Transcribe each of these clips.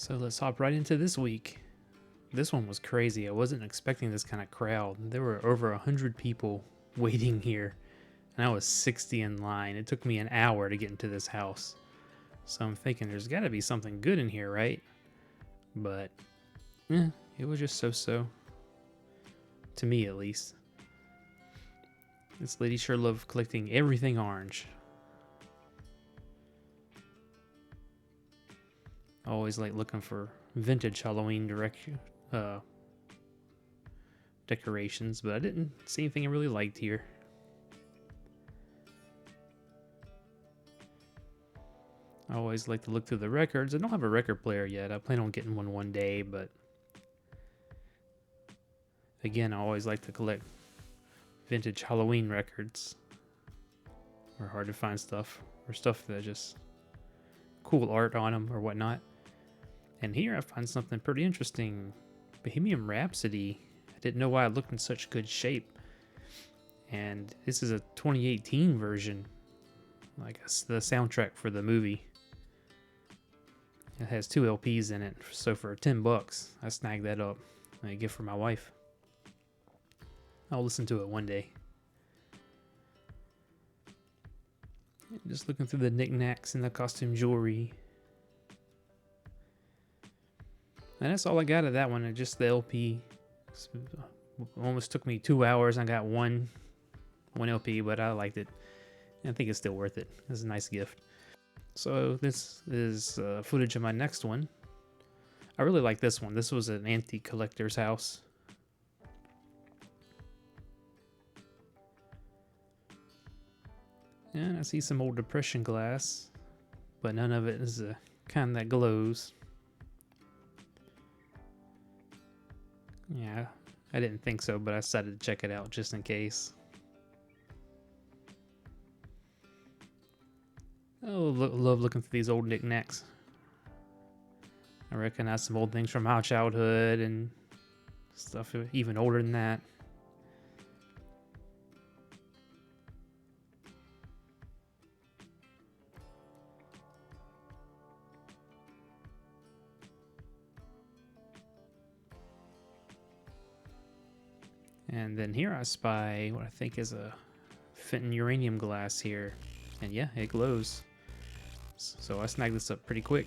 So let's hop right into this week. This one was crazy. I wasn't expecting this kind of crowd. There were over 100 people waiting here, and I was 60 in line. It took me an hour to get into this house. So I'm thinking there's got to be something good in here, right? But, it was just so-so. To me, at least. This lady sure loved collecting everything orange. I always like looking for vintage Halloween decorations, but I didn't see anything I really liked here. I always like to look through the records. I don't have a record player yet. I plan on getting one day, but again, I always like to collect vintage Halloween records. Or hard to find stuff, or stuff that just cool art on them or whatnot. And here I find something pretty interesting. Bohemian Rhapsody. I didn't know why it looked in such good shape. And this is a 2018 version. Like the soundtrack for the movie. It has 2 LPs in it. So for $10, I snagged that up. A gift for my wife. I'll listen to it one day. Just looking through the knickknacks and the costume jewelry. And that's all I got of that one. Just the LP. Almost took me 2 hours. I got one LP, but I liked it. I think it's still worth it. It's a nice gift. So this is footage of my next one. I really like this one. This was an antique collector's house. And I see some old Depression glass, but none of it is the kind that glows. Yeah, I didn't think so, but I decided to check it out just in case. Oh, love looking for these old knickknacks. I recognize some old things from my childhood and stuff even older than that. And then here I spy what I think is a Fenton uranium glass here. And yeah, it glows. So I snagged this up pretty quick.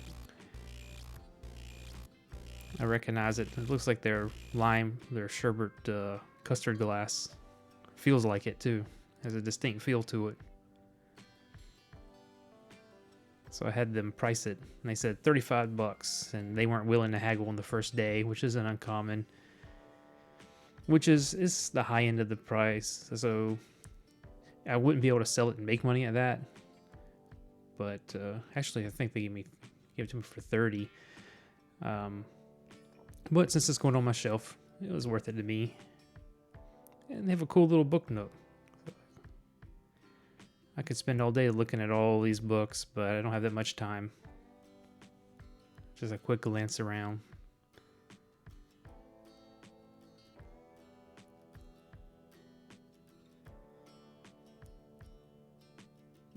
I recognize it. It looks like their sherbet custard glass. Feels like it too. Has a distinct feel to it. So I had them price it. And they said $35. And they weren't willing to haggle on the first day, which isn't uncommon. Which is the high end of the price. So I wouldn't be able to sell it and make money at that. But actually, I think they gave it to me for $30. But since it's going on my shelf, it was worth it to me. And they have a cool little book nook. I could spend all day looking at all these books, but I don't have that much time. Just a quick glance around.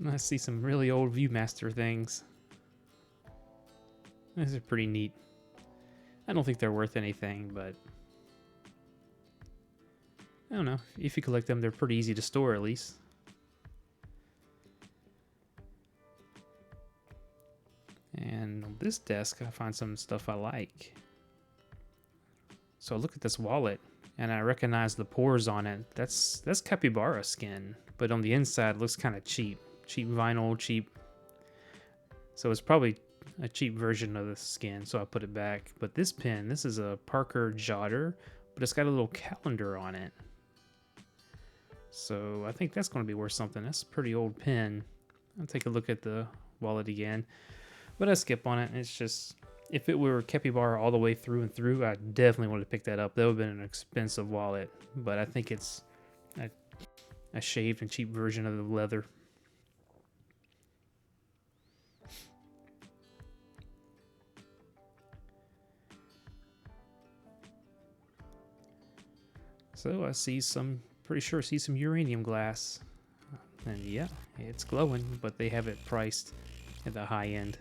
I see some really old Viewmaster things. These are pretty neat. I don't think they're worth anything, but I don't know. If you collect them, they're pretty easy to store at least. And on this desk, I find some stuff I like. So I look at this wallet, and I recognize the pores on it. That's capybara skin, but on the inside, it looks kind of cheap. Cheap vinyl, cheap. So it's probably a cheap version of the skin, so I put it back. But this pen, this is a Parker Jotter, but it's got a little calendar on it. So I think that's going to be worth something. That's a pretty old pen. I'll take a look at the wallet again. But I skip on it. It's just, if it were capybara all the way through and through, I definitely would have picked that up. That would have been an expensive wallet. But I think it's a shaved and cheap version of the leather. So I see pretty sure I see some uranium glass. And yeah, it's glowing, but they have it priced at the high end.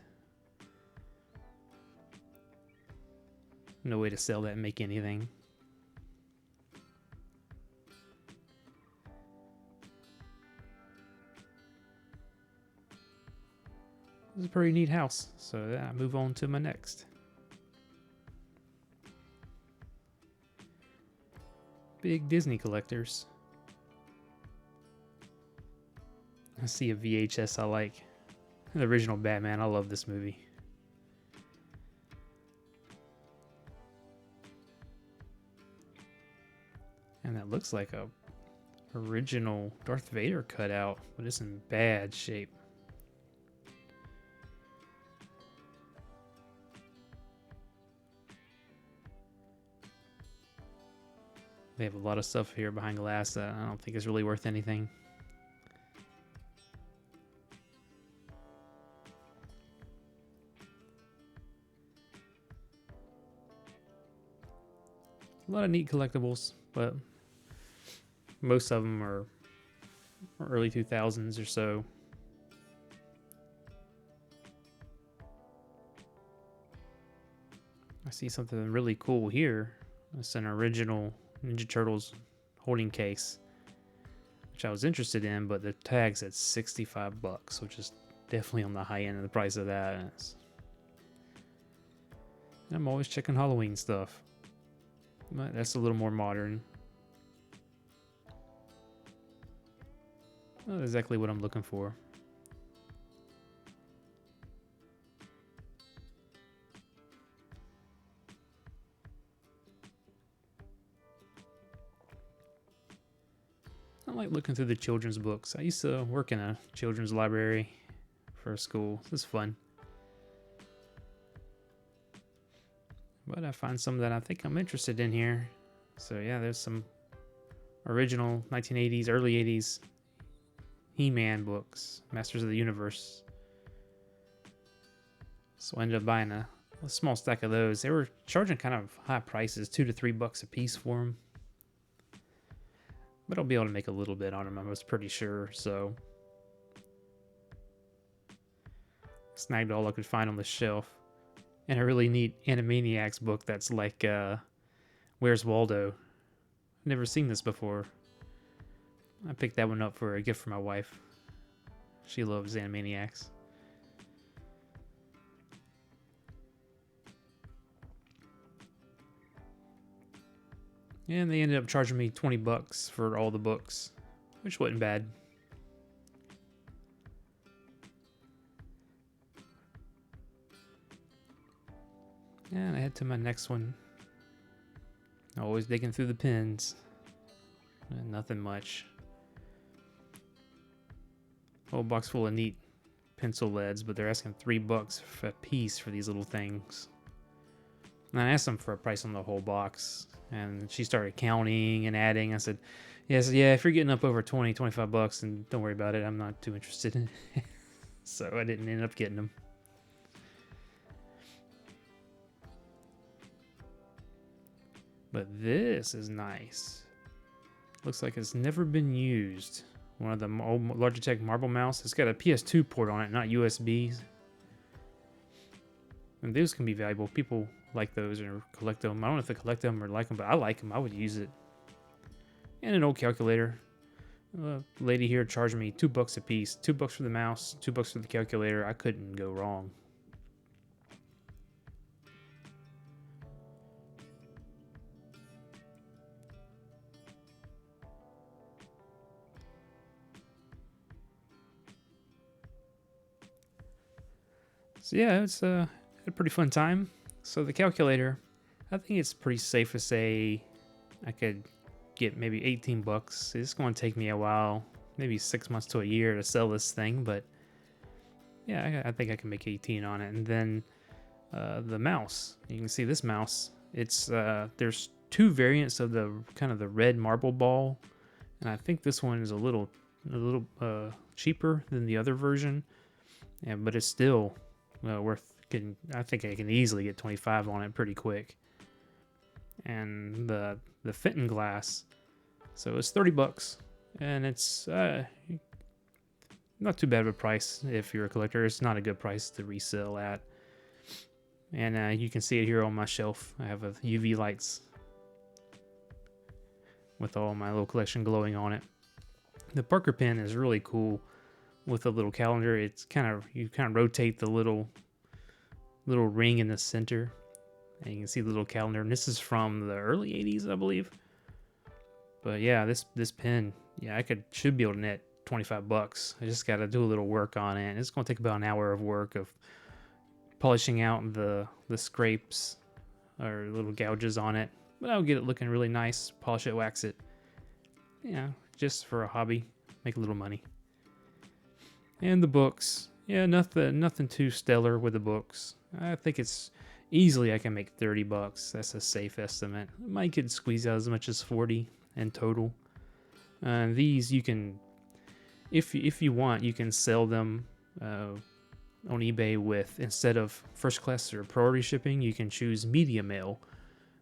No way to sell that and make anything. This is a pretty neat house. So yeah, I move on to my next. Big Disney collectors. I see a VHS I like. The original Batman. I love this movie. And that looks like a original Darth Vader cutout, but it's in bad shape. They have a lot of stuff here behind glass that I don't think is really worth anything. A lot of neat collectibles, but most of them are early 2000s or so. I see something really cool here. It's an original Ninja Turtles holding case, which I was interested in, but the tag's at $65, which is definitely on the high end of the price of that. And I'm always checking Halloween stuff, but that's a little more modern. Not exactly what I'm looking for. I like looking through the children's books. I used to work in a children's library for a school. This is fun. But I find some that I think I'm interested in here. So yeah, there's some original 1980s, early 80s He-Man books, Masters of the Universe. So I ended up buying a small stack of those. They were charging kind of high prices, $2 to $3 a piece for them. But I'll be able to make a little bit on them, I was pretty sure, so. Snagged all I could find on the shelf. And a really neat Animaniacs book that's like, Where's Waldo? I've never seen this before. I picked that one up for a gift for my wife. She loves Animaniacs. And they ended up charging me $20 for all the books, which wasn't bad. And I head to my next one. Always digging through the pins. Nothing much. Whole box full of neat pencil leads, but they're asking $3 a piece for these little things. And I asked them for a price on the whole box, and she started counting and adding. I said, yes, yeah, if you're getting up over 20, $25, then don't worry about it. I'm not too interested in it. So I didn't end up getting them. But this is nice. Looks like it's never been used. One of the old Logitech Marble Mouse. It's got a PS2 port on it, not USBs. And those can be valuable. People like those or collect them. I don't know if they collect them or like them, but I like them. I would use it. And an old calculator. Lady here charged me $2 a piece. $2 for the mouse, $2 for the calculator. I couldn't go wrong. So yeah, it's a pretty fun time. So the calculator, I think it's pretty safe to say I could get maybe $18. It's going to take me a while, maybe 6 months to a year to sell this thing, but yeah, I think I can make 18 on it. And then the mouse, you can see this mouse. It's there's two variants of the kind of the red marble ball, and I think this one is a little cheaper than the other version. Yeah, but it's still worth getting. I think I can easily get 25 on it pretty quick. And the Fenton glass, so it's $30, and it's not too bad of a price if you're a collector. It's not a good price to resell at. And you can see it here on my shelf. I have a UV lights with all my little collection glowing on it. The Parker pen is really cool with a little calendar. It's you kind of rotate the little ring in the center, and you can see the little calendar. And this is from the early 80s, I believe. But yeah, this pen, yeah, should be able to net $25. I just got to do a little work on it. It's going to take about an hour of work of polishing out the scrapes or little gouges on it. But I'll get it looking really nice, polish it, wax it. Yeah, just for a hobby, make a little money. And the books, yeah, nothing too stellar with the books. I think it's easily I can make $30. That's a safe estimate. I might get squeeze out as much as 40 in total. These you can, if you want, you can sell them on eBay with, instead of first class or priority shipping, you can choose media mail,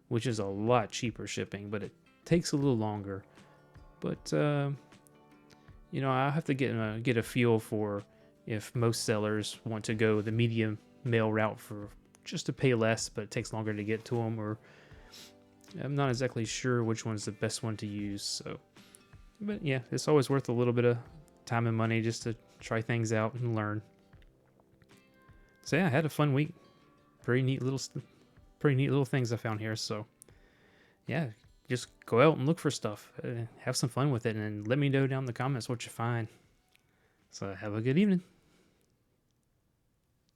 which is a lot cheaper shipping, but it takes a little longer. But I'll have to get a feel for if most sellers want to go the media mail route for just to pay less, but it takes longer to get to them, or I'm not exactly sure which one's the best one to use. So, but yeah, it's always worth a little bit of time and money just to try things out and learn. So yeah, I had a fun week. Pretty neat little things I found here. So yeah, just go out and look for stuff. Have some fun with it, and let me know down in the comments what you find. So have a good evening.